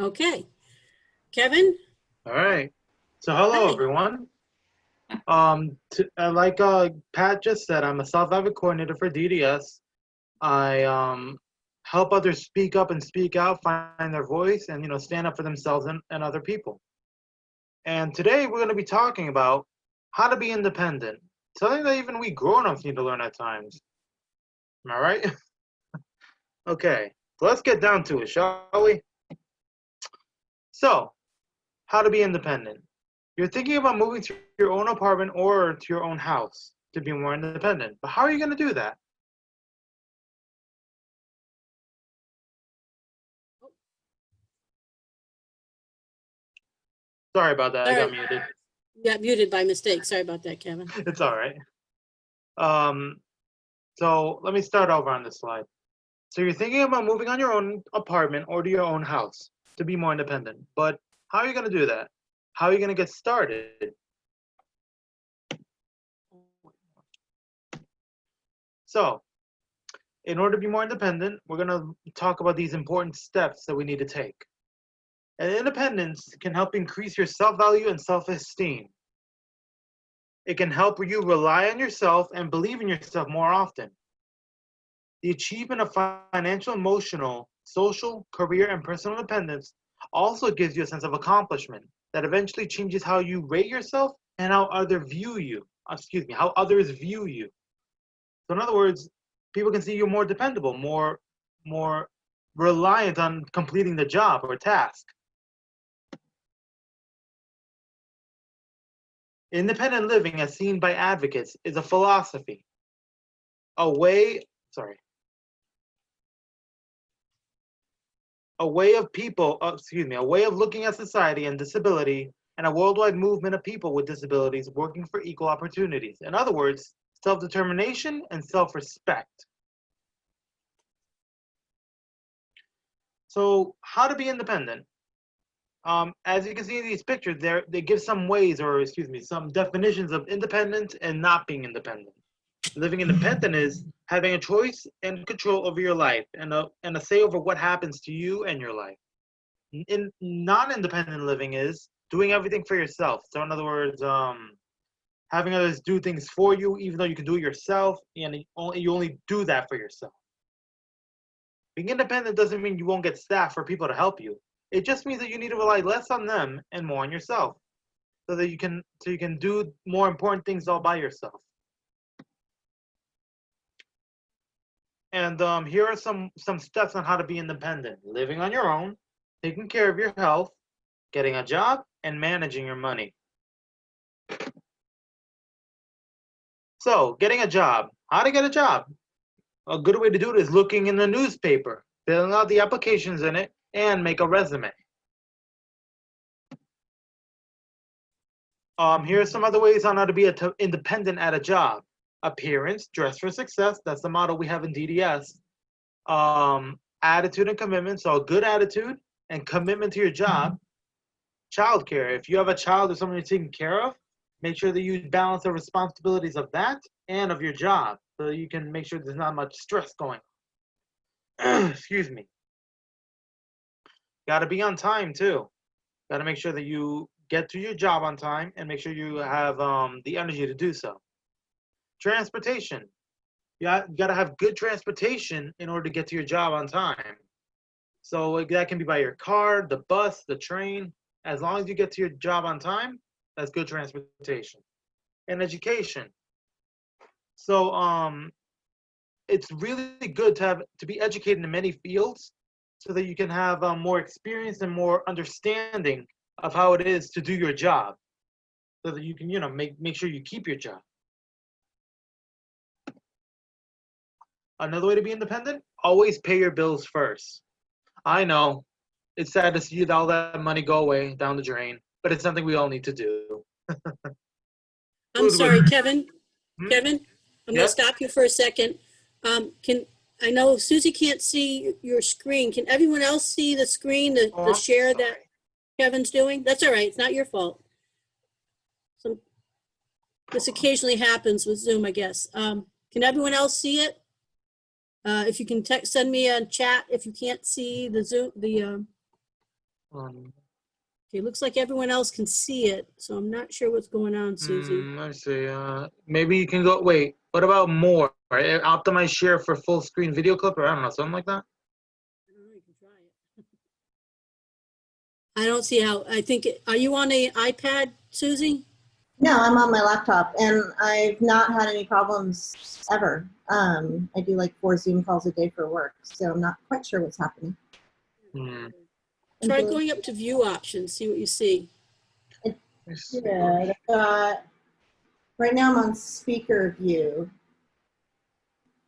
Okay. Kevin? All right. So hello, Hi. everyone. Like Pat just said, I'm a self-advocate coordinator for DDS. I help others speak up and speak out, find their voice, and stand up for themselves and other people. And today we're going to be talking about how to be independent. Something that even we grown-ups need to learn at times. Am I right? Okay. So let's get down to it, shall we? So, how to be independent. You're thinking about moving to your own apartment or to your own house to be more independent. But how are you going to do that? Sorry about that. I got Sorry. muted. You got muted by mistake. Sorry about that, Kevin. It's all right. Um, so let me start over on this slide. So you're thinking about moving on your own apartment or to your own house to be more independent. But how are you going to do that? How are you going to get started? So, in order to be more independent, we're going to talk about these important steps that we need to take. And independence can help increase your self-value and self-esteem. It can help you rely on yourself and believe in yourself more often. The achievement of financial, emotional, social, career, and personal independence also gives you a sense of accomplishment that eventually changes how you rate yourself and how others view you. How others view you. So in other words, people can see you more dependable, more reliant on completing the job or task. Independent living, as seen by advocates, is a philosophy, a way of looking at society and disability, and a worldwide movement of people with disabilities working for equal opportunities. In other words, self-determination and self-respect. So, how to be independent? As you can see in these pictures, they give some ways, or some definitions of independent and not being independent. Living independent is having a choice and control over your life and a say over what happens to you and your life. In non-independent living is doing everything for yourself. So in other words, having others do things for you, even though you can do it yourself, and you only do that for yourself. Being independent doesn't mean you won't get staff or people to help you. It just means that you need to rely less on them and more on yourself, so that you can do more important things all by yourself. And here are some steps on how to be independent: living on your own, taking care of your health, getting a job, and managing your money. So, getting a job. How to get a job? A good way to do it is looking in the newspaper, filling out the applications in it, and make a resume. Here are some other ways on how to be independent at a job. Appearance, dress for success. That's the motto we have in DDS. Attitude and commitment. So a good attitude and commitment to your job. Childcare. If you have a child or someone you're taking care of, make sure that you balance the responsibilities of that and of your job, so you can make sure there's not much stress going on. Excuse me. Got to be on time too. Got to make sure that you get to your job on time and make sure you have the energy to do so. Transportation. You got to have good transportation in order to get to your job on time. So that can be by your car, the bus, the train. As long as you get to your job on time, that's good transportation. And education. So it's really good to be educated in many fields, so that you can have more experience and more understanding of how it is to do your job, so that you can make sure you keep your job. Another way to be independent: always pay your bills first. I know it's sad to see all that money go away down the drain, but it's something we all need to do. I'm sorry, Kevin. Hmm? Kevin, I'm going to Yes. stop you for a second. I know Susie can't see your screen. Can everyone else see the screen, the I'm share sorry. that Kevin's doing? That's all right. It's not your fault. This occasionally happens with Zoom, I guess. Can everyone else see it? If you can send me a chat if you can't see the Zoom, okay, looks like everyone else can see it, so I'm not sure what's going on, Susie. Let's see. Maybe you can go. Wait. What about more? Right? Optimize share for full screen video clip, or I don't know, something like that. I don't know, you can try it. I don't see how, I think, are you on a iPad, Susie? No, I'm on my laptop, and I've not had any problems ever. I do like 4 Zoom calls a day for work, so I'm not quite sure what's happening. Try going up to view options, see what you see. Yeah, I've got, right now I'm on speaker view,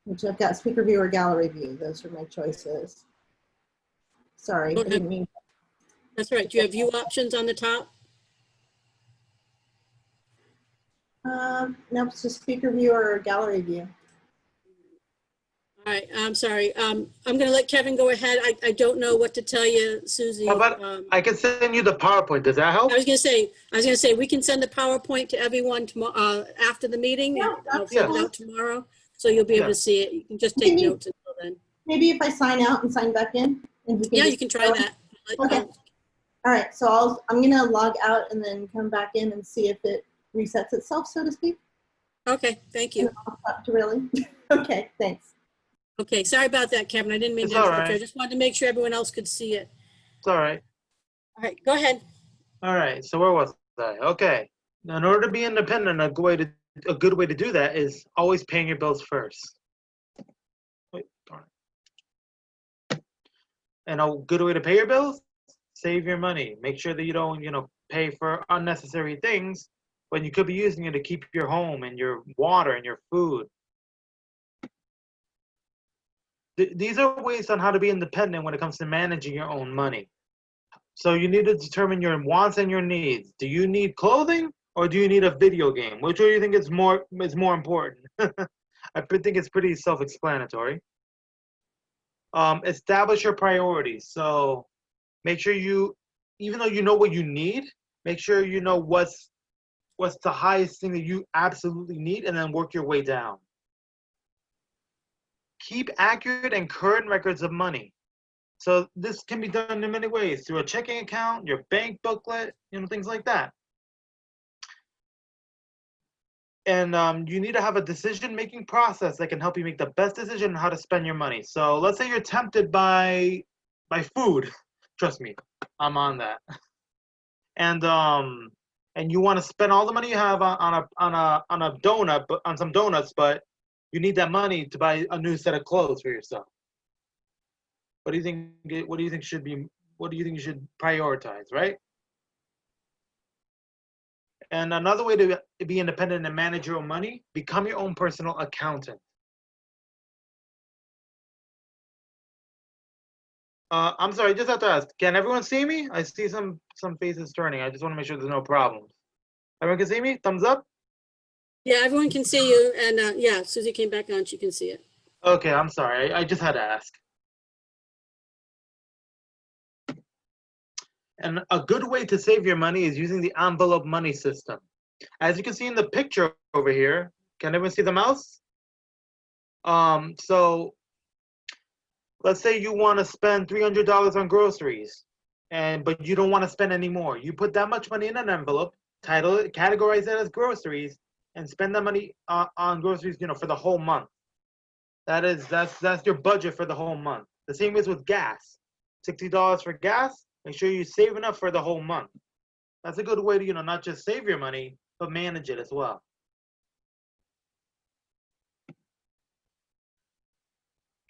which I've got speaker view or gallery view. Those are my choices. Sorry, I didn't mean. That's right. Do you have view options on the top? Nope, it's just speaker view or gallery view. All right, I'm sorry. I'm going to let Kevin go ahead. I don't know what to tell you, Susie. How about I can send you the PowerPoint. Does that help? I was going to say, we can send the PowerPoint to everyone tomorrow, after the meeting. Yeah, I'll send it out tomorrow, so you'll be able to see it. You can just take notes until then. Maybe if I sign out and sign back in, and he can Yeah, you can try that. Okay. All right, so I'm gonna log out and then come back in and see if it resets itself, so to speak. Okay, thank you. To really? Okay, thanks. Okay, sorry about that, Kevin. I didn't mean to interrupt you. I just wanted to make sure everyone else could see it. It's all right. All right, go ahead. All right. So where was I? Okay. Now, in order to be independent, a good way to do that is always paying your bills first. Wait, darn it. And a good way to pay your bills: save your money. Make sure that you don't, pay for unnecessary things when you could be using it to keep your home and your water and your food. These are ways on how to be independent when it comes to managing your own money. So you need to determine your wants and your needs. Do you need clothing or do you need a video game? Which do you think is more important? I think it's pretty self-explanatory. Establish your priorities. So make sure even though you know what you need, make sure you know what's the highest thing that you absolutely need, and then work your way down. Keep accurate and current records of money. So this can be done in many ways, through a checking account, your bank booklet, things like that. And you need to have a decision-making process that can help you make the best decision on how to spend your money. So let's say you're tempted by food. Trust me, I'm on that. And you want to spend all the money you have on some donuts, but you need that money to buy a new set of clothes for yourself. What do you think you should prioritize, right? And another way to be independent and manage your own money: become your own personal accountant. I'm sorry, I just have to ask, can everyone see me? I see some faces turning. I just want to make sure there's no problems. Everyone can see me? Thumbs up? Yeah, everyone can see you. And yeah, Susie came back on. She can see it. Okay, I'm sorry. I just had to ask. And a good way to save your money is using the envelope money system. As you can see in the picture over here, can everyone see the mouse? So let's say you want to spend $300 on groceries, but you don't want to spend any more. You put that much money in an envelope, title it, categorize it as groceries, and spend that money on groceries, for the whole month. That's your budget for the whole month. The same is with gas. $60 for gas. Make sure you save enough for the whole month. That's a good way to, not just save your money, but manage it as well.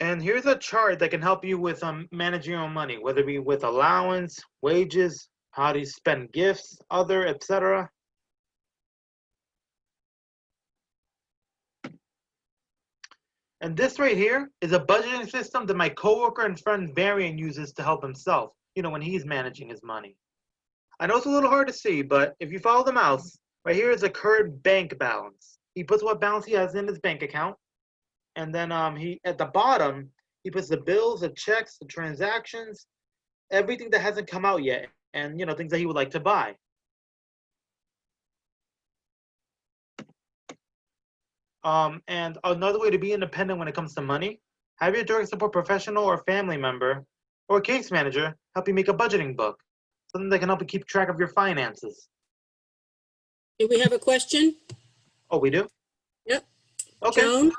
And here's a chart that can help you with managing your own money, whether it be with allowance, wages, how do you spend gifts, other, etc. And this right here is a budgeting system that my coworker and friend Varian uses to help himself, when he's managing his money. I know it's a little hard to see, but if you follow the mouse, right here is a current bank balance. He puts what balance he has in his bank account, and then he at the bottom he puts the bills, the checks, the transactions, everything that hasn't come out yet, and things that he would like to buy. And another way to be independent when it comes to money have your direct support professional or family member or case manager help you make a budgeting book, something that can help you keep track of your finances. Do we have a question? Oh, we do? Yep. Okay. Joan?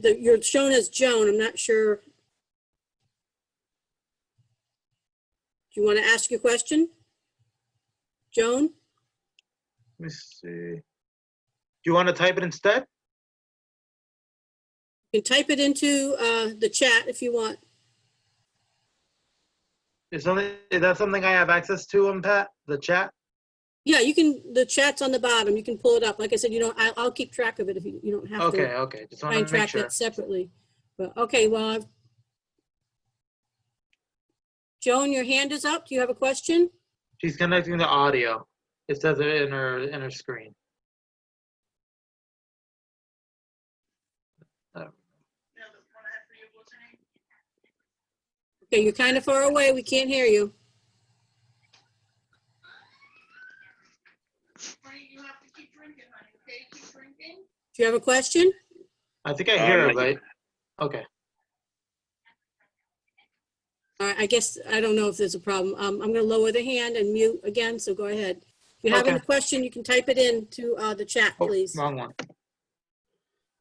You're shown as Joan. I'm not sure. Do you want to ask your question? Joan? Let me see. Do you want to type it instead? You can type it into the chat if you want. Is that something I have access to, Pat? The chat? Yeah, you can, the chat's on the bottom. You can pull it up. Like I said, I'll keep track of it if you don't have to Okay. Just try want and to make track sure. that separately. But okay, well, Joan, your hand is up. Do you have a question? She's connecting the audio. It says it in her screen. Okay, you're kind of far away. We can't hear you. You have to keep drinking, honey, okay? Keep drinking. Do you have a question? I think I hear her, not yet. but okay. All right, I guess, I don't know if there's a problem. I'm going to lower the hand and mute again, so go ahead. If you have any Okay. question, you can type it into the chat, Oh, please. wrong one.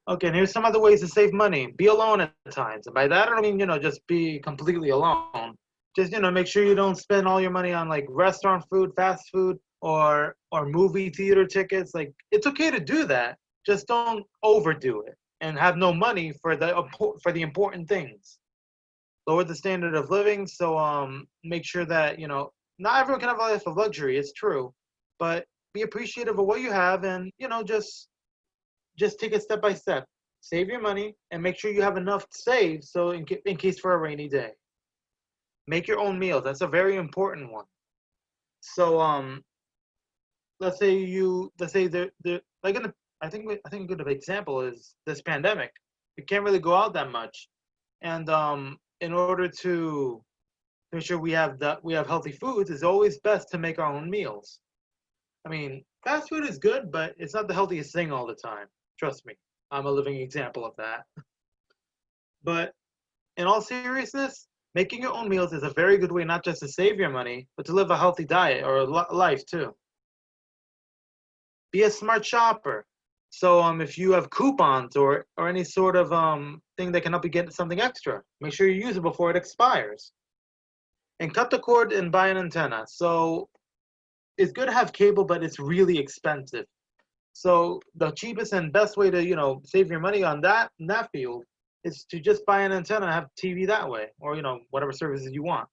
Okay, and here's some other ways to save money. Be alone at times. And by that, I don't mean, just be completely alone. Just, make sure you don't spend all your money on like restaurant food, fast food, or movie theater tickets. Like, it's okay to do that. Just don't overdo it and have no money for the important things. Lower the standard of living. So make sure that, not everyone can have a life of luxury. It's true, but be appreciative of what you have, and just take it step by step. Save your money and make sure you have enough saved so in case for a rainy day. Make your own meals. That's a very important one. So let's say I think a good example is this pandemic. We can't really go out that much, and in order to make sure we have healthy foods, it's always best to make our own meals. I mean, fast food is good, but it's not the healthiest thing all the time. Trust me, I'm a living example of that. But in all seriousness, making your own meals is a very good way not just to save your money, but to live a healthy diet or life too. Be a smart shopper. So if you have coupons or any sort of thing that can help you get something extra, make sure you use it before it expires. And cut the cord and buy an antenna. So it's good to have cable, but it's really expensive. So the cheapest and best way to, save your money in that field is to just buy an antenna and have TV that way, or, whatever services you want.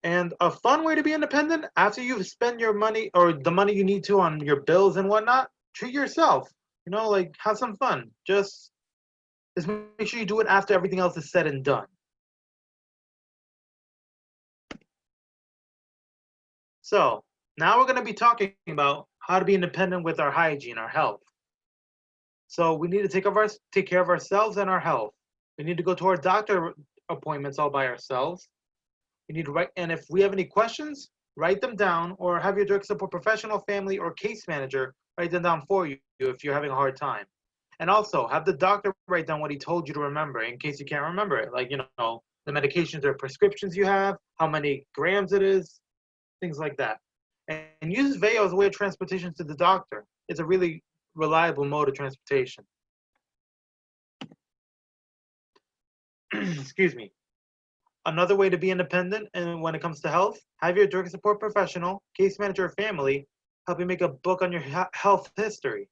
And a fun way to be independent, after you've spent your money or the money you need to on your bills and whatnot, treat yourself, like have some fun. Just make sure you do it after everything else is said and done. So now we're going to be talking about how to be independent with our hygiene, our health. So we need to take care of ourselves and our health. We need to go to our doctor appointments all by ourselves. We need to write, and if we have any questions, write them down, or have your direct support professional, family, or case manager write them down for you if you're having a hard time. And also have the doctor write down what he told you to remember in case you can't remember it. Like, the medications or prescriptions you have, how many grams it is, things like that. And use VEO as a way of transportation to the doctor. It's a really reliable mode of transportation. Excuse me. Another way to be independent and when it comes to health, have your direct support professional, case manager, or family help you make a book on your health history.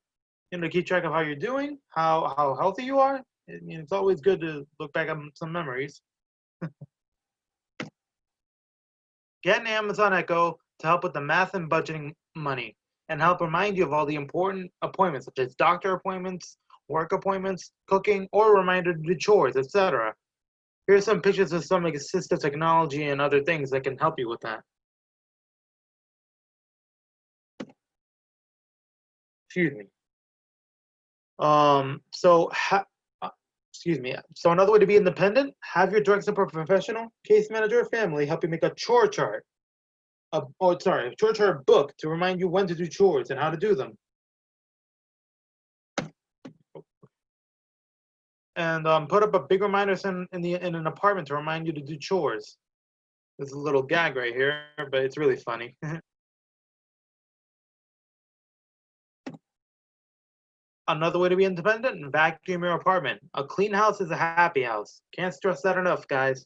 Keep track of how you're doing, how healthy you are. It's always good to look back on some memories. Get an Amazon Echo to help with the math and budgeting money and help remind you of all the important appointments, such as doctor appointments, work appointments, cooking, or a reminder to do chores, etc. Here's some pictures of some assistive technology and other things that can help you with that. Excuse me. So another way to be independent, have your direct support professional, case manager, or family help you make a chore chart. A chore chart book to remind you when to do chores and how to do them. and put up a big reminder in an apartment to remind you to do chores. There's a little gag right here, but it's really funny. Another way to be independent: vacuum your apartment. A clean house is a happy house. Can't stress that enough, guys.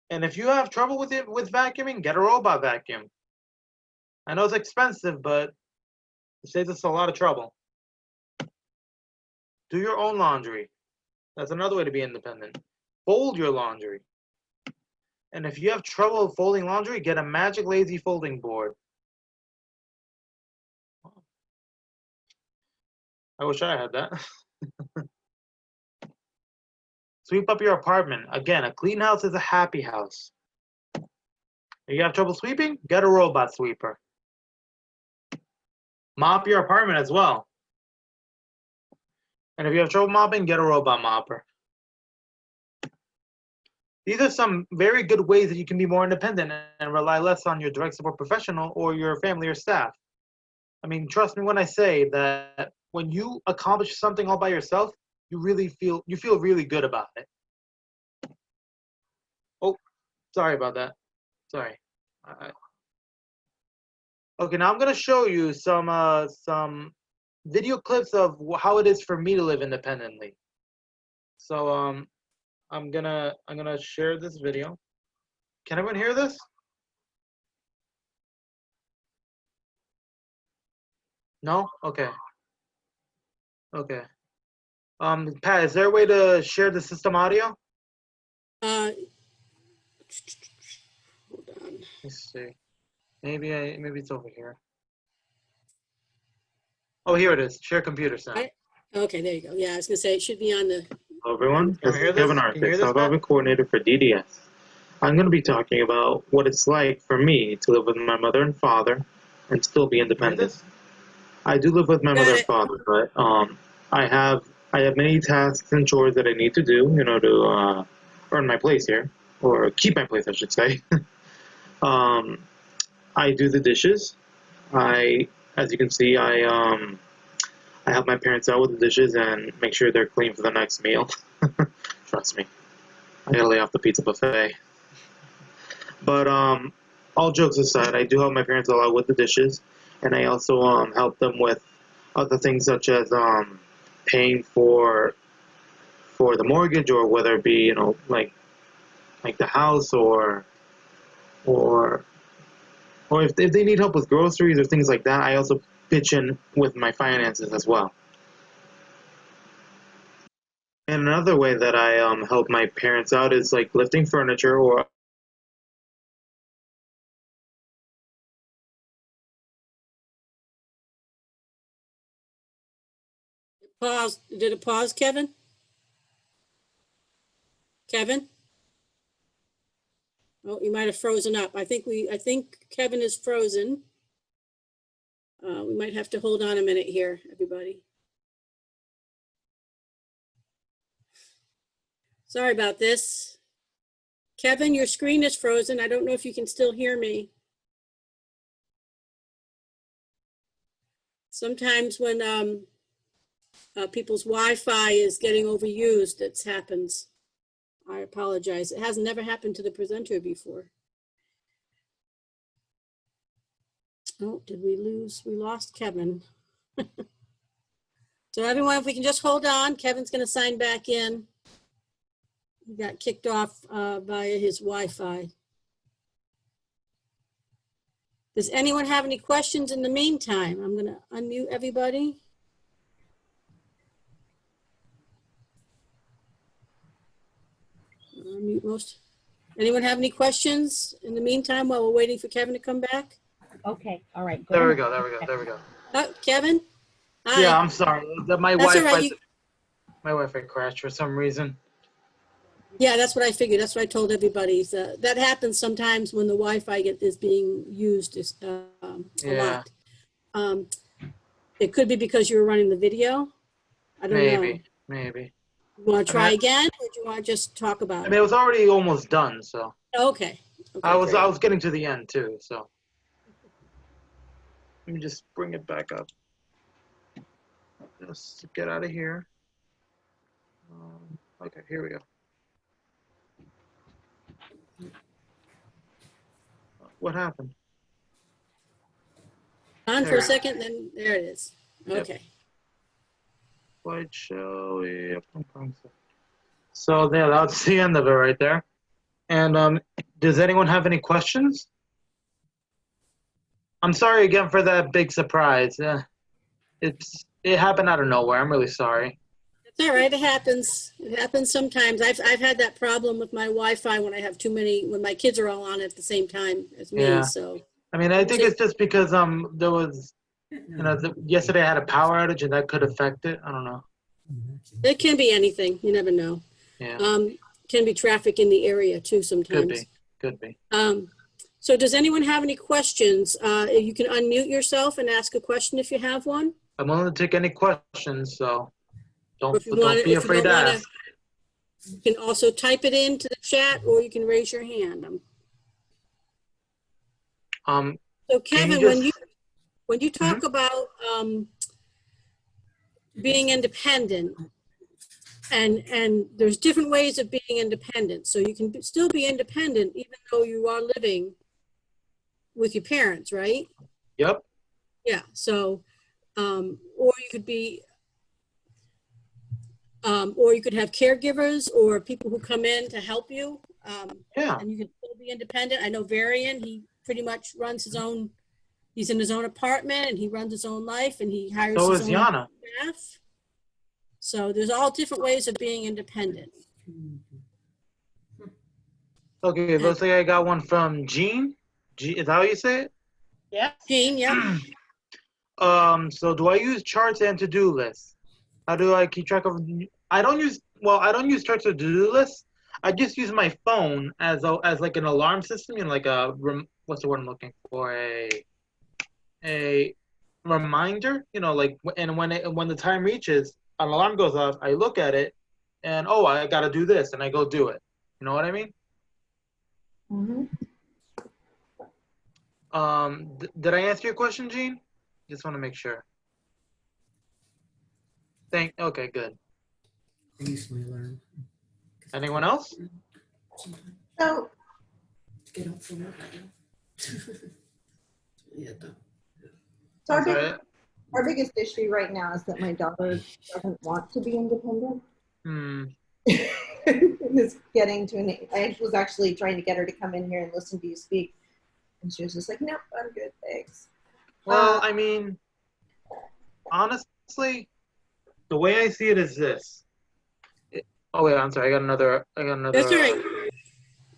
And if you have trouble with vacuuming, get a robot vacuum. I know it's expensive, but it saves us a lot of trouble. Do your own laundry. That's another way to be independent. Fold your laundry. And if you have trouble folding laundry, get a Magic Lazy folding board. I wish I had that. Sweep up your apartment. Again, a clean house is a happy house. If you have trouble sweeping, get a robot sweeper. Mop your apartment as well. And if you have trouble mopping, get a robot mopper. These are some very good ways that you can be more independent and rely less on your direct support professional or your family or staff. I mean, trust me when I say that when you accomplish something all by yourself, you feel really good about it. Oh, sorry about that. Sorry. Okay, now I'm gonna show you some video clips of how it is for me to live independently. So I'm gonna share this video. Can everyone hear this? No? Okay. Okay. Pat, is there a way to share the system audio? Hold on. Let's see. Maybe it's over here. Oh, here it is. Share computer sound. Okay, there you go. Yeah, I was gonna say it should be on the. Hello everyone, Can this you hear is this? Kevin Can Arce, you hear this, Self-Advocate Coordinator for DDS. I'm going to be talking about what it's like for me to live with my mother and father and still be Can you hear independent. this? I do live with my Got mother it. and father, but I have many tasks and chores that I need to do, to earn my place here, or keep my place, I should say. I do the dishes. As you can see, I help my parents out with the dishes and make sure they're clean for the next meal. Trust me, I gotta lay off the pizza buffet. But all jokes aside, I do help my parents a lot with the dishes, and I also help them with other things such as paying for the mortgage, or whether it be like the house, or if they need help with groceries or things like that, I also pitch in with my finances as well. And another way that I help my parents out is like lifting furniture or Pause. Did it pause, Kevin? Kevin? Oh, you might have frozen up. I think Kevin is frozen. We might have to hold on a minute here, everybody. Sorry about this. Kevin, your screen is frozen. I don't know if you can still hear me. Sometimes when people's Wi-Fi is getting overused, it happens. I apologize. It has never happened to the presenter before. Oh, did we lose? We lost Kevin. So everyone, if we can just hold on, Kevin's going to sign back in. He got kicked off via his Wi-Fi. Does anyone have any questions in the meantime? I'm going to unmute everybody. Unmute most. Anyone have any questions in the meantime while we're waiting for Kevin to come back? Okay, all right. There we go. There we go. There we go. Oh, Kevin? Hi. Yeah, I'm sorry. My That's all Wi-Fi. right. My Wi-Fi crashed for some reason. Yeah, that's what I figured. That's what I told everybody. So that happens sometimes when the Wi-Fi is being used a Yeah. lot. It could be because you were running the video. I don't know. Maybe. You want to try again, or do you want to just talk I about mean, it? it was already almost done, so. Okay. I was great. getting to the end too, so. Let me just bring it back up. just get out of here. Okay, here we go. What happened? On for There. a second, then there it is. Yep. Okay. Slideshow. Yep. So there, that's the end of it right there. And does anyone have any questions? I'm sorry again for that big surprise. It happened out of nowhere. I'm really sorry. It's all right. It happens. It happens sometimes. I've had that problem with my Wi-Fi when I have too many, when my kids are all on at the same time as me. Yeah. So I mean, I think it's just because there was, yesterday I had a power outage and that could affect it. I don't know. it can be anything. You never know. Yeah. Can be traffic in the area too sometimes. Could be. So does anyone have any questions? You can unmute yourself and ask a question if you have one. I'm willing to take any questions, so Or if you don't want be afraid to ask. You can also type it into the chat or you can raise your hand. So Kevin, when you talk about being independent, and there's different ways of being independent. So you can still be independent even though you are living with your parents, right? Yep. Yeah. So, or you could be, or you could have caregivers or people who come in to help you. Yeah. And you can still be independent. I know Varian, he pretty much runs his own, he's in his own apartment and he runs his own life and he hires So his is own Yana. staff. So there's all different ways of being independent. Okay, let's say I got one from Jean. Is that how you say it? Yeah. Jean, yeah. So do I use charts and to-do lists? How do I keep track of? I don't use charts or to-do lists. I just use my phone as like an alarm system, like what's the word I'm looking for? A reminder, like, and when the time reaches, an alarm goes off, I look at it, and I gotta do this, and I go do it. You know what I mean? Mm-hmm. Did I answer your question, Jean? Just want to make sure. Okay, good. I use my alarm. Anyone else? So Get up for work. Yeah, done. So I'm sorry. our biggest issue right now is that my daughter doesn't want to be independent. It's getting to an, I was actually trying to get her to come in here and listen to you speak. And she was just like, nope, I'm good, thanks. Well, I mean, honestly, the way I see it is this. Oh wait, I'm sorry. I got another. That's all right.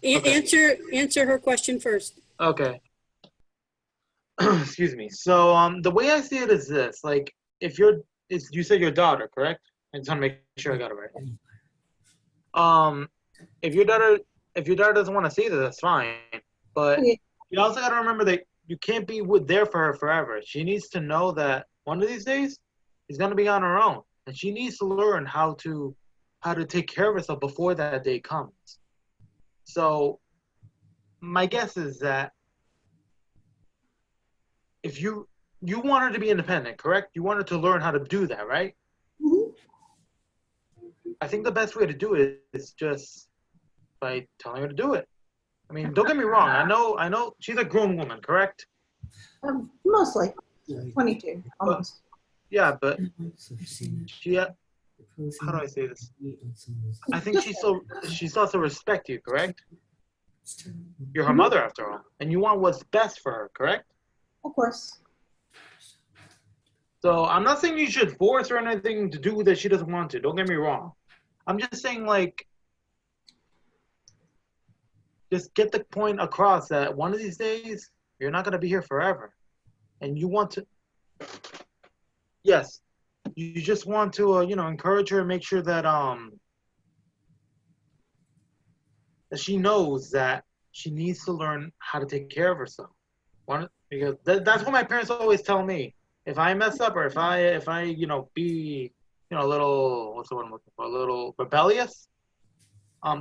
Okay. Answer her question first. Okay. Excuse me. So the way I see it is this: like, you said your daughter, correct? I just want to make sure I got it right. If your daughter doesn't want to see this, that's fine. But you also got to remember that you can't be there for her forever. She needs to know that one of these days she's gonna be on her own, and she needs to learn how to take care of herself before that day comes. So my guess is that if you want her to be independent, correct? You want her to learn how to do that, right? Mm-hmm. I think the best way to do it is just by telling her to do it. I mean, don't get me wrong. I know she's a grown woman, correct? Mostly 22, almost. Yeah, but She, how do I say this? I think she still to respect you, correct? You're her mother after all, and you want what's best for her, correct? Of course. So I'm not saying you should force her anything to do that she doesn't want to. Don't get me wrong. I'm just saying, like, just get the point across that one of these days you're not gonna be here forever, and you want to. Yes, you just want to, encourage her and make sure that that she knows that she needs to learn how to take care of herself. Because that's what my parents always tell me. If I mess up or if I be a little, what's the word I'm looking for, a little rebellious,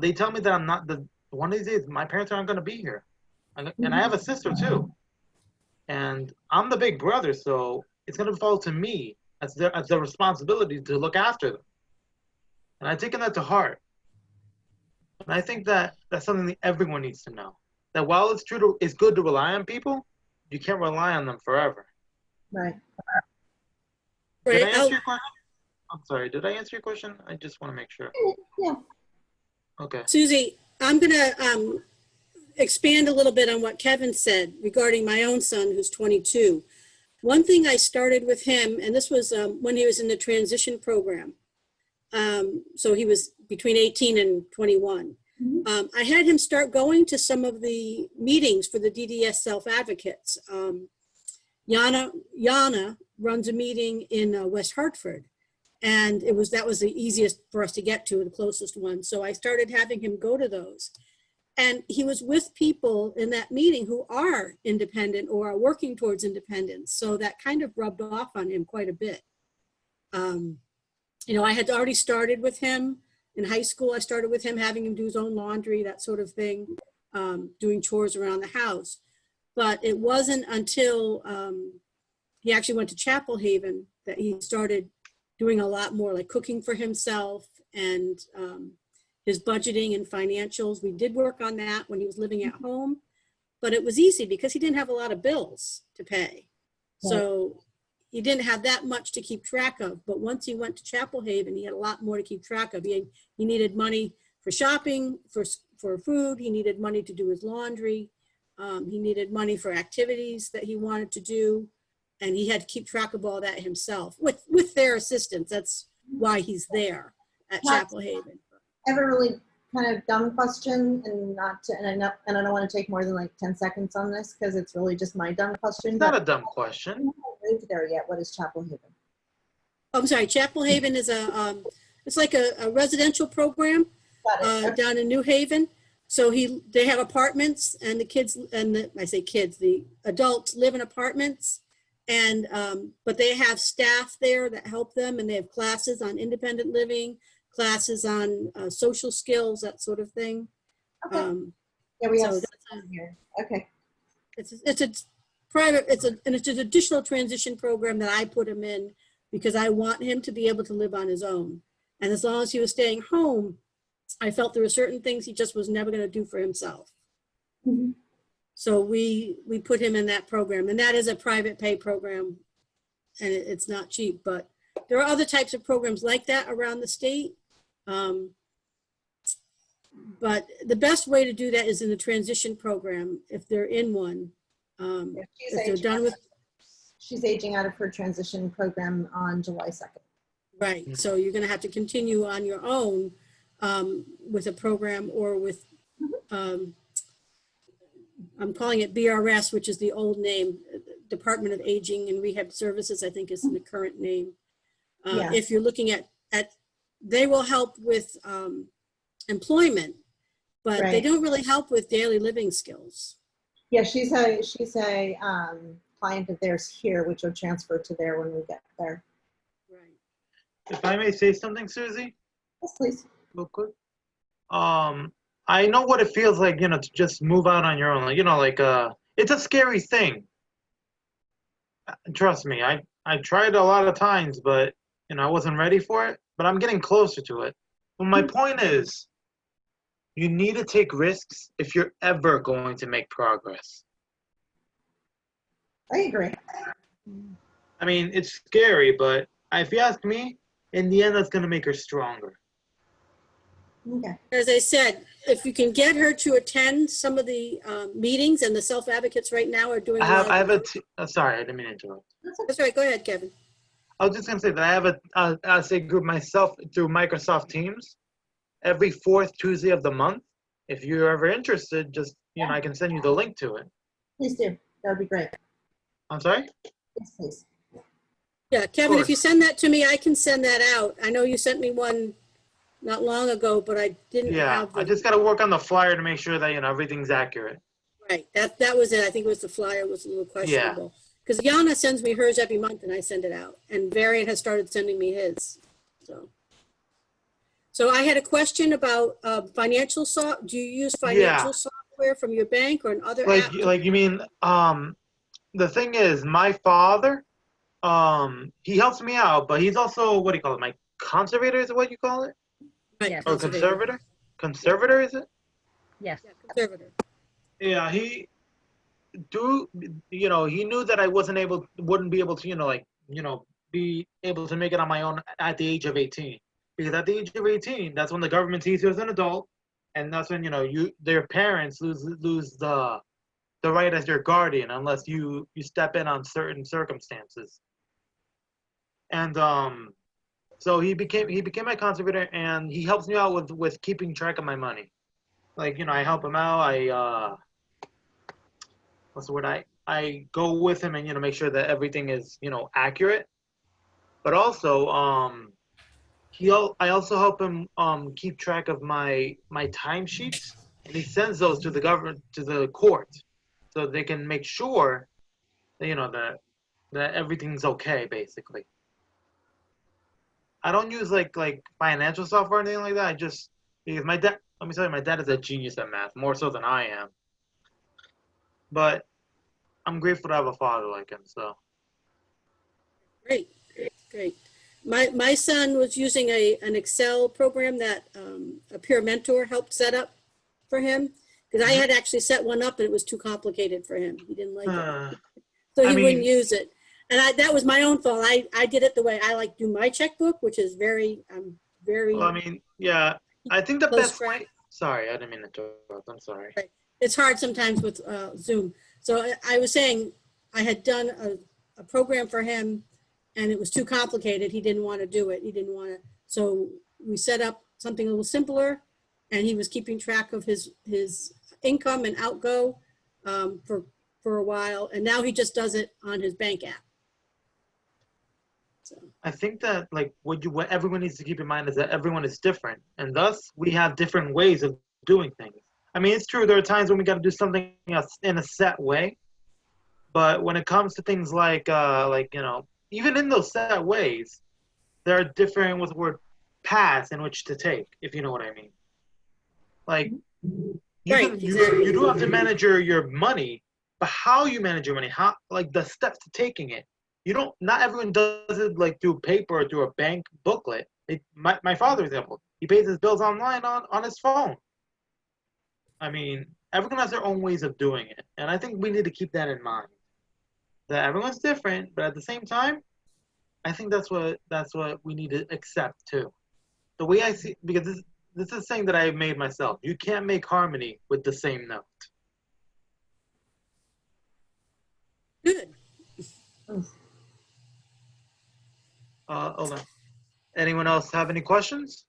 they tell me that I'm not one of these days my parents aren't going to be here, and I have a sister too, and I'm the big brother, so it's going to fall to me That's their responsibility to look after them. And I've taken that to heart. And I think that that's something that everyone needs to know. That while it's good to rely on people, you can't rely on them forever. Right. Did I Right. answer your question? I'm sorry, did I answer your question? I just want to make sure. Yeah. Okay. Susie, I'm going to expand a little bit on what Kevin said regarding my own son, who's 22. One thing I started with him, and this was when he was in the transition program. So he was between 18 and 21. Mhm. I had him start going to some of the meetings for the DDS Self Advocates. Yana runs a meeting in West Hartford, and that was the easiest for us to get to, the closest one. So I started having him go to those. And he was with people in that meeting who are independent or are working towards independence. So that kind of rubbed off on him quite a bit. I had already started with him in high school. I started with him having him do his own laundry, that sort of thing, doing chores around the house. But it wasn't until he actually went to Chapel Haven that he started doing a lot more, like cooking for himself and his budgeting and financials. We did work on that when he was living at home, but it was easy because he didn't have a lot of bills to pay. So he didn't have that much to keep track of. But once he went to Chapel Haven, he had a lot more to keep track of. He needed money for shopping, for food. He needed money to do his laundry. He needed money for activities that he wanted to do. And he had to keep track of all that himself with their assistance. That's why he's there at Chapel Haven. I have a really kind of dumb question, and I don't want to take more than like 10 seconds on this because it's really just my dumb question. It's not a dumb question. I haven't moved there yet. What is Chapel Haven? I'm sorry, Chapel Haven is it's like a residential program down in New Haven. So they have apartments, and the kids, the adults live in apartments, and but they have staff there that help them, and they have classes on independent living, classes on social skills, that sort of thing. Okay. Yeah, we have so here. Okay. It's a private, it's an additional transition program that I put him in because I want him to be able to live on his own. And as long as he was staying home, I felt there were certain things he just was never going to do for himself. Mm-hmm. So we put him in that program, and that is a private pay program, and it's not cheap, but there are other types of programs like that around the state. But the best way to do that is in the transition program, if they're in one. If they're done with. She's aging out of her transition program on July 2nd. Right, so you're gonna have to continue on your own with a program or with, I'm calling it BRS, which is the old name, Department of Aging and Rehab Services, I think is the current name. Yeah. If you're looking at, they will help with employment, but they don't really help with daily living skills. Yeah, she's a client of theirs here, which will transfer to there when we get there. Right. If I may say something, Susie, Yes, please. real quick. I know what it feels like, to just move out on your own. It's a scary thing. Trust me, I tried a lot of times, but I wasn't ready for it. But I'm getting closer to it. But my point is, you need to take risks if you're ever going to make progress. I agree. I mean, it's scary, but if you ask me, in the end, that's going to make her stronger. Okay. As I said, if you can get her to attend some of the meetings, and the self-advocates right now are doing sorry, I didn't mean to interrupt. That's right, go ahead, Kevin. I was just going to say that I have a group myself through Microsoft Teams every fourth Tuesday of the month. If you're ever interested, just, I can send you the link to it. Please do. That would be great. I'm sorry? Yes, please. Yeah, Kevin, if you send that to me, I can send that out. I know you sent me one not long ago, but I didn't have I just got to work on the flyer to make sure that, everything's accurate. Right, that was it. I think it was the flyer was a little questionable. Because Yana sends me hers every month and I send it out. And Varian has started sending me his. So I had a question about financial software. Do you use financial software from your bank or another app? Like you mean, the thing is, my father he helps me out, but he's also, what do you call it? My conservator, is what you call it? Right, Yes. Or conservator? Conservator, is it? Yes. Yeah, conservator. Yeah, he he knew that I wouldn't be able to, be able to make it on my own at the age of 18. Because at the age of 18, that's when the government sees you as an adult, and that's when, their parents lose the right as your guardian unless you step in on certain circumstances. And so he became my conservator, and he helps me out with keeping track of my money. Like, I help him out. What's the word? I go with him and make sure that everything is accurate. But also I also help him keep track of my timesheets, and he sends those to the court, so they can make sure that that everything's okay, basically. I don't use like financial software or anything like that. Because my dad, let me tell you, my dad is a genius at math, more so than I am. But I'm grateful to have a father like him. So Great, great. My son was using an Excel program that a peer mentor helped set up for him, because I had actually set one up and it was too complicated for him. He didn't like it, so he wouldn't use it. And that was my own fault. I did it the way I do my checkbook, which is very. well, yeah, I think the close best friend. way. Sorry, I didn't mean to interrupt. I'm sorry. Right. It's hard sometimes with Zoom. So I was saying I had done a program for him, and it was too complicated. He didn't want to do it. He didn't want to. So we set up something a little simpler, and he was keeping track of his income and outgo for a while. And now he just does it on his bank app. So. I think that what everyone needs to keep in mind is that everyone is different, and thus we have different ways of doing things. I mean, it's true there are times when we got to do something else in a set way, but when it comes to things like even in those set ways, there are different paths in which to take, if you know what I mean. Like you do have to manage your money, but how you manage your money, how the steps to taking it. Not everyone does it through paper or through a bank booklet. My father, for example, he pays his bills online on his phone. I mean, everyone has their own ways of doing it. And I think we need to keep that in mind. That everyone's different, but at the same time, I think that's what we need to accept too. The way I see, because this is a saying that I made myself. You can't make harmony with the same note. Good. Hold on. Anyone else have any questions?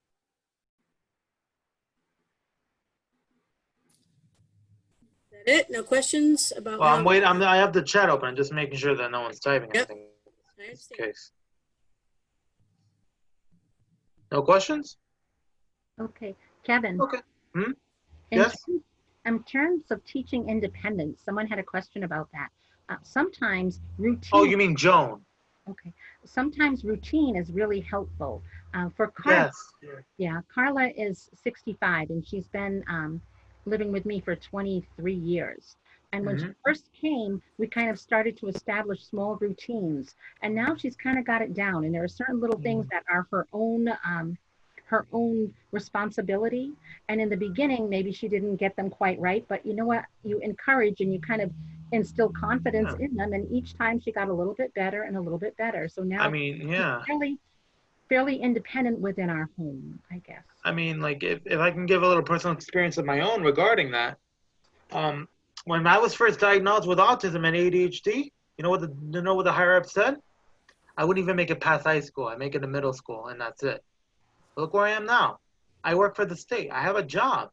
Is that it? No questions about. Well, I'm waiting. I have the chat open. I'm just making sure that no one's typing anything. I In this understand. case. No questions? Okay, Kevin. Okay. In Yes? in terms of teaching independence, someone had a question about that. Sometimes routine. Oh, you mean Joan? Okay. Sometimes routine is really helpful. For Carla, Yes. yeah, Carla is 65 and she's been living with me for 23 years. And when she first came, we kind of started to establish small routines. And now she's kind of got it down. And there are certain little things that are her own responsibility. And in the beginning, maybe she didn't get them quite right. But you know what? You encourage and you kind of instill confidence in them. And each time she got a little bit better and a little bit better. So now she's fairly independent within our home, I guess. I mean, if I can give a little personal experience of my own regarding that, when I was first diagnosed with autism and ADHD, you know what the higher up said? I wouldn't even make it past high school. I make it to middle school, and that's it. Look where I am now. I work for the state. I have a job,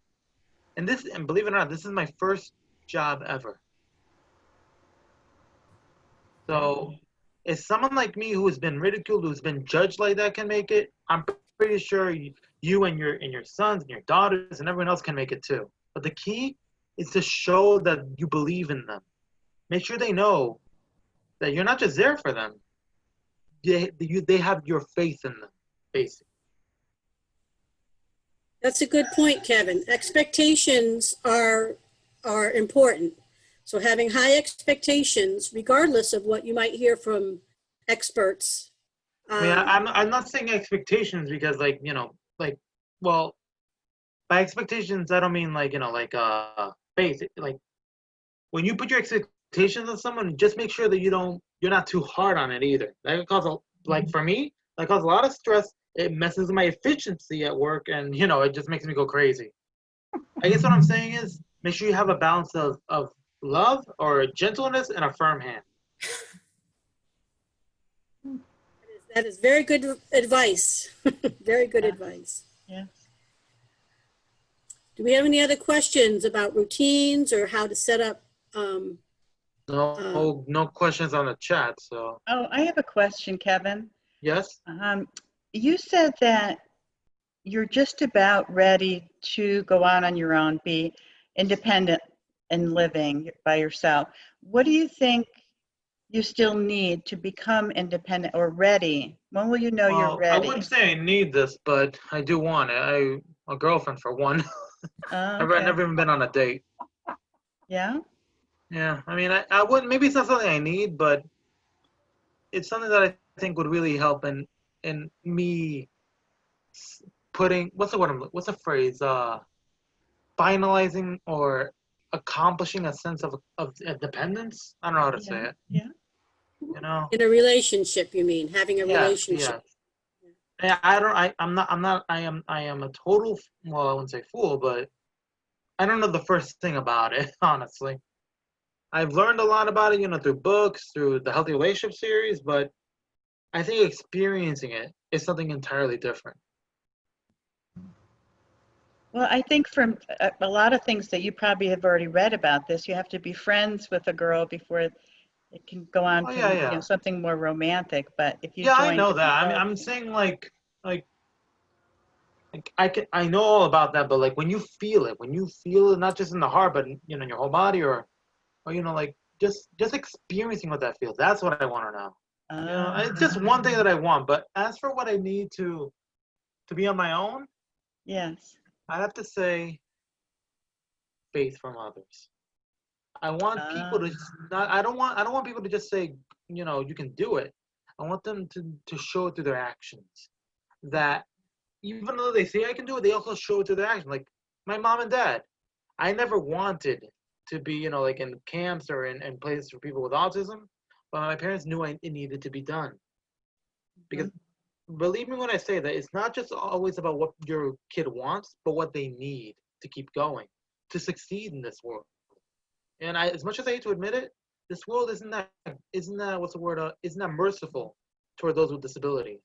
and believe it or not, this is my first job ever. So, if someone like me who has been ridiculed, who's been judged like that, can make it, I'm pretty sure you and your sons and your daughters and everyone else can make it too. But the key is to show that you believe in them. Make sure they know that you're not just there for them. They have your faith in them, basically. That's a good point, Kevin. Expectations are important. So having high expectations, regardless of what you might hear from experts. I mean, I'm not saying expectations because, like, you know, like, well, by expectations, I don't mean like, you know, like faith. Like, when you put your expectations on someone, just make sure that you're not too hard on it either. That can cause like for me, that causes a lot of stress. It messes with my efficiency at work, and you know, it just makes me go crazy. I guess what I'm saying is, make sure you have a balance of love or gentleness and a firm hand. That is very good advice. Very good advice. Yeah. Do we have any other questions about routines or how to set up? No questions on the chat. So Oh, I have a question, Kevin. yes. You said that you're just about ready to go out on your own, be independent and living by yourself. What do you think you still need to become independent or ready? When will you know you're Well, ready? I wouldn't say I need this, but I do want it. A girlfriend for one. I've Okay. never even been on a date. Yeah? Yeah, I mean, I wouldn't. Maybe it's not something I need, but it's something that I think would really help in me putting what's the phrase? Finalizing or accomplishing a sense of independence. I don't know how to say it. Yeah. You know. In a relationship, you mean, having a relationship? Yeah. I am a total, well, I wouldn't say fool, but I don't know the first thing about it, honestly. I've learned a lot about it, you know, through books, through the Healthy Relationship series, but I think experiencing it is something entirely different. Well, I think from a lot of things that you probably have already read about this, you have to be friends with a girl before it can go on to yeah. you know, something more romantic. But if you Yeah, I join know different that. I mean, clubs- I'm saying like I know all about that, but like when you feel it not just in the heart, but you know, in your whole body, or you know, like just experiencing what that feels. That's what I want to know. You know, it's just one thing that I want. But as for what I need to be on my own, yes. I'd have to say faith from others. I want people to not. I don't want people to just say, you know, you can do it. I want them to show it through their actions. That even though they say I can do it, they also show it through their actions. Like my mom and dad. I never wanted to be, you know, like in camps or in places for people with autism, but my parents knew it needed to be done. Because believe me when I say that, it's not just always about what your kid wants, but what they need to keep going, to succeed in this world. And as much as I hate to admit it, this world isn't that what's the word? Isn't that merciful toward those with disabilities.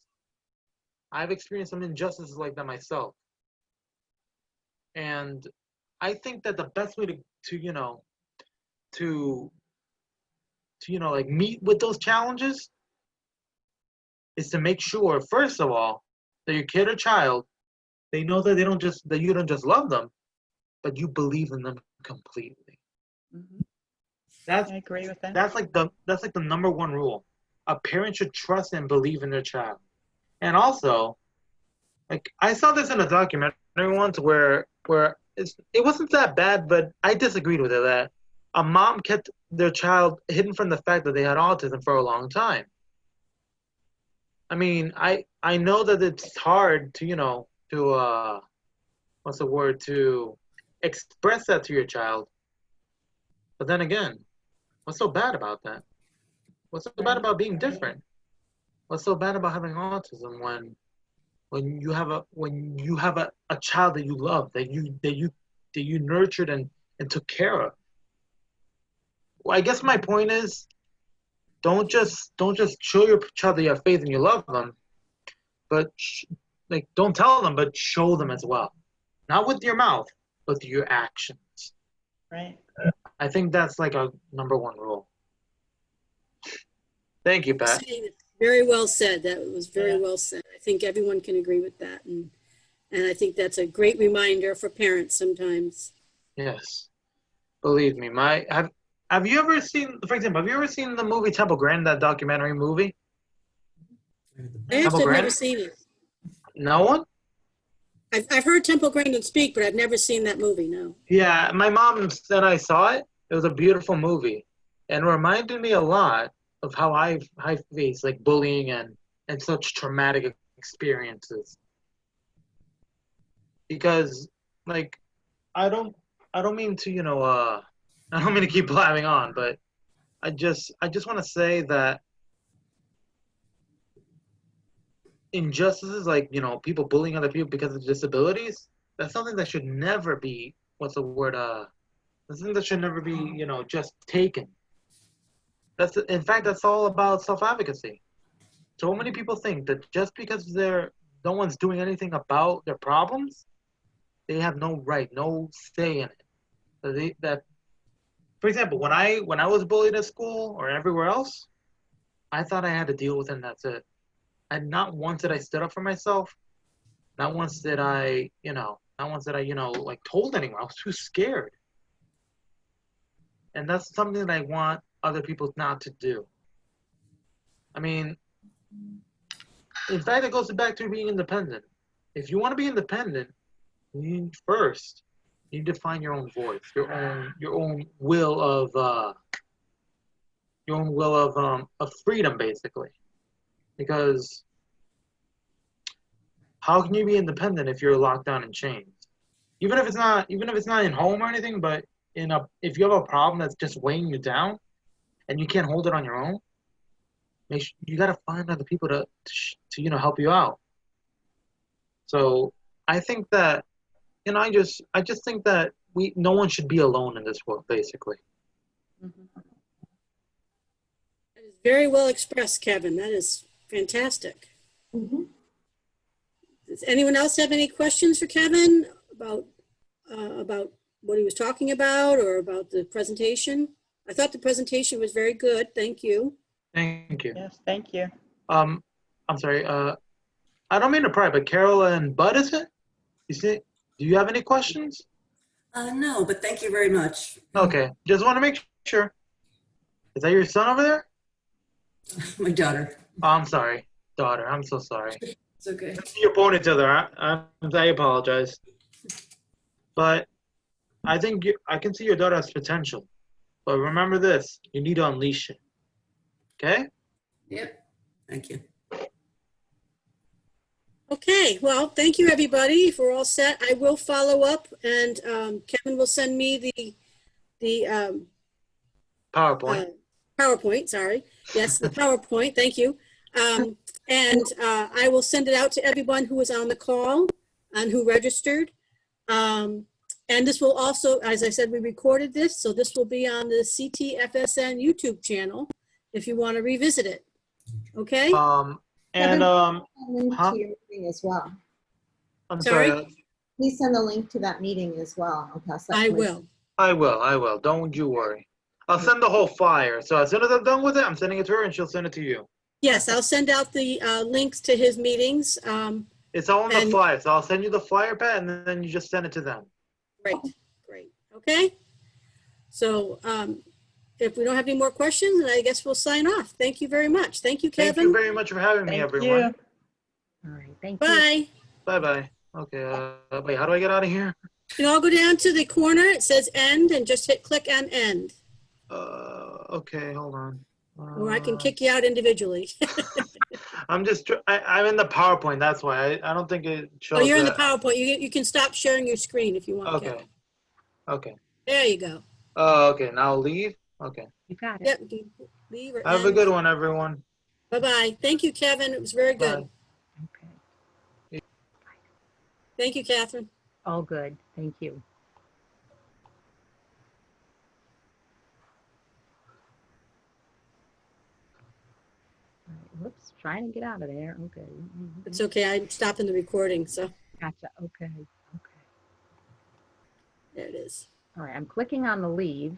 I've experienced some injustices like that myself, and I think that the best way to you know to you know like meet with those challenges is to make sure first of all that your kid or child, they know that you don't just love them, but you believe in them completely. Mm-hmm. That's I agree with that. that's like the number one rule. A parent should trust and believe in their child. And also, like I saw this in a documentary once where it wasn't that bad, but I disagreed with it. That a mom kept their child hidden from the fact that they had autism for a long time. I mean, I know that it's hard to, you know, to what's the word, to express that to your child. But then again, what's so bad about that? What's so bad about being different? What's so bad about having autism when you have a child that you love, that you nurtured and took care of? Well, I guess my point is, don't just show your child that you have faith and you love them, but like don't tell them, but show them as well, not with your mouth, but through your actions. Right. I think that's like a number one rule. Thank you, Pat. Very well said. That was very Yeah. well said. I think everyone can agree with that. And I think that's a great reminder for parents sometimes. Yes, believe me. Have you ever seen, for example, have you ever seen the movie Temple Grandin, that documentary movie? I actually have Grandin? never seen it. No one? I've heard Temple Grandin speak, but I've never seen that movie, no. Yeah, my mom and I saw it. It was a beautiful movie, and it reminded me a lot of how I faced like bullying and such traumatic experiences. Because like I don't mean to, you know, I don't mean to keep blabbing on, but I just want to say that injustices like, you know, people bullying other people because of disabilities, that's something that should never be, what's the word, that's something that should never be, you know, just taken. In fact, that's all about self-advocacy. So many people think that just because no one's doing anything about their problems, they have no right, no say in it. For example, when I was bullied at school or everywhere else, I thought I had to deal with it and that's it. And not once did I stood up for myself. Not once did I, you know, like told anyone. I was too scared. And that's something that I want other people not to do. I mean, in fact, it goes back to being independent. If you want to be independent, you need to find your own voice, your own will of freedom, basically. Because how can you be independent if you're locked down in chains? Even if it's not in home or anything, but if you have a problem that's just weighing you down, and you can't hold it on your own, you gotta find other people to you know, help you out. So I think that, you know, I just think that no one should be alone in this world, basically. That is very well expressed, Kevin. That is fantastic. Mhm. Does anyone else have any questions for Kevin about what he was talking about or about the presentation? I thought the presentation was very good. Thank you. Thank you. Yes, thank you. I'm sorry. I don't mean to pry, but Carol and Bud, is it? You see? Do you have any questions? No, but thank you very much. Okay, just want to make sure. Is that your son over there? My daughter. Oh, I'm sorry, daughter. I'm so sorry. It's okay. I see your ponytail there. I apologize. But I think I can see your daughter has potential. But remember this: you need to unleash it. Okay? Yep. Thank you. Okay, well, thank you, everybody. If we're all set, I will follow up, and Kevin will send me the PowerPoint. PowerPoint, sorry. Yes, the PowerPoint, thank you. And I will send it out to everyone who was on the call and who registered. And this will also, as I said, we recorded this, so this will be on the CTFSN YouTube channel if you want to revisit it. Okay? And Link huh? to your meeting as well. I'm Sorry? sorry. Please send the link to that meeting as well. I'll pass that. I to my- will. I will. Don't you worry. I'll send the whole flyer. So as soon as I'm done with it, I'm sending it to her, and she'll send it to you. Yes, I'll send out the links to his meetings. It's all on the And- flyer, so I'll send you the flyer, Pat, and then you just send it to them. Great. Okay? So if we don't have any more questions, then I guess we'll sign off. Thank you very much. Thank you, Thank you Kevin. very much for having me, Thank everyone. you. All right, thank you. Bye. Bye-bye. Okay, wait, how do I get out of here? You know, I'll go down to the corner. It says end and just click on end. Okay, hold on. Or I can kick you out individually. I'm in the PowerPoint, that's why. I don't think it shows Oh, you're in the that. PowerPoint. You can stop sharing your screen if you want. Okay. Kevin. Okay. There you go. Okay, now leave? Okay. You got it. Yep. You can leave or Have a end. good one, everyone. Bye-bye. Thank you, Kevin. It was very good. Bye. Okay. Thank you, Catherine. All good. Thank you. All right, whoops, trying to get out of there. Okay. It's okay. I'm stopping the recording, so Gotcha. Okay. Okay. there it is. All right. I'm clicking on the leave.